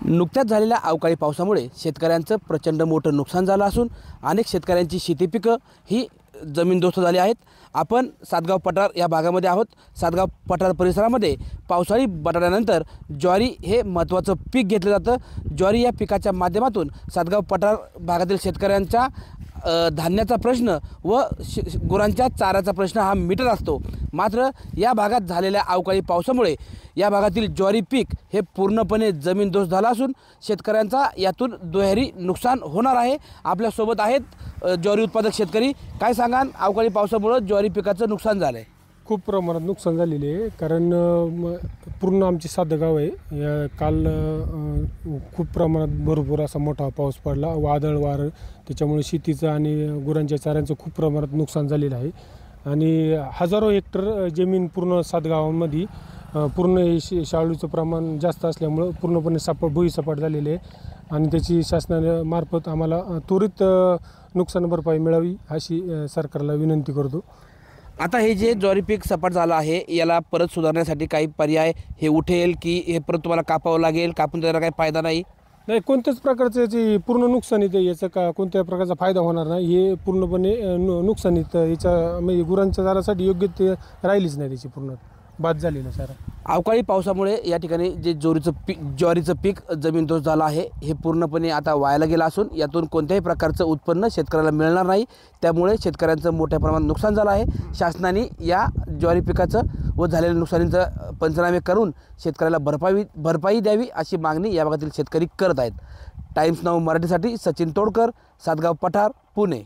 नुकत्याच झालेल्या अवकाळी पावसामुळे शेतकऱ्यांचं प्रचंड मोठं नुकसान झालं असून अनेक शेतकऱ्यांची शेती पिकं ही जमीनदोस्त झाली आहेत। आपण सातगाव पठार या भागामध्ये आहोत। सातगाव पठार परिसरामध्ये पावसाळी बटाट्यानंतर ज्वारी हे महत्त्वाचं पीक घेतलं जातं। ज्वारी या पिकाच्या माध्यमातून सातगाव पठार भागातील शेतकऱ्यांचा धान्याचा प्रश्न व गुरांच्या चाऱ्याचा प्रश्न हा मिटत असतो। मात्र या भागात झालेल्या अवकाळी पावसामुळे या भागातील ज्वारी पीक हे पूर्णपणे जमीनदोस्त झालं असून शेतकऱ्यांचा यातून दुहेरी नुकसान होणार आहे। आपल्यासोबत आहेत ज्वारी उत्पादक शेतकरी। काय सांगाल, अवकाळी पावसामुळे ज्वारी पिकाचं नुकसान झालं आहे? खूप प्रमाणात नुकसान झालेले आहे, कारण पूर्ण आमची साधं गाव आहे। या काल खूप प्रमाणात भरपूर असा मोठा पाऊस पडला, वादळ वारं, त्याच्यामुळे शेतीचं आणि गुरांच्या चाऱ्यांचं खूप प्रमाणात नुकसान झालेलं आहे। आणि हजारो हेक्टर जमीन पूर्ण सातगावांमध्ये पूर्ण शाळूचं प्रमाण जास्त असल्यामुळं पूर्णपणे भुईसपाट झालेले आहे आणि त्याची शासनामार्फत आम्हाला त्वरित नुकसान भरपाई मिळावी अशी सरकारला विनंती करतो। आता हे जे ज्वारी पीक सपाट झालं आहे, याला परत सुधारण्यासाठी काही पर्याय हे उठेल की हे परत तुम्हाला कापावं लागेल? कापून त्याला काही फायदा नाही? नाही, कोणत्याच प्रकारचं याची पूर्ण नुकसानीत आहे, याचा कोणत्या प्रकारचा फायदा होणार नाही। हे पूर्णपणे नुकसानीत याच्या म्हणजे गुरांच्या चाऱ्यासाठी योग्य ते राहिलीच नाही, त्याची पूर्ण बाद झालेलं सारा। अवकाळी पावसामुळे या ठिकाणी जे ज्वारीचं पीक जमीनदोस्त झालं आहे हे पूर्णपणे आता वायाला गेलं असून यातून कोणत्याही प्रकारचं उत्पन्न शेतकऱ्याला मिळणार नाही। त्यामुळे शेतकऱ्यांचं मोठ्या प्रमाणात नुकसान झालं आहे। शासनाने या ज्वारी पिकाचं व झालेल्या नुकसानीचं पंचनामे करून शेतकऱ्याला भरपाई द्यावी अशी मागणी या भागातील शेतकरी करत आहेत। टाइम्स नाऊ मराठीसाठी सचिन तोडकर, सातगाव पठार, पुणे।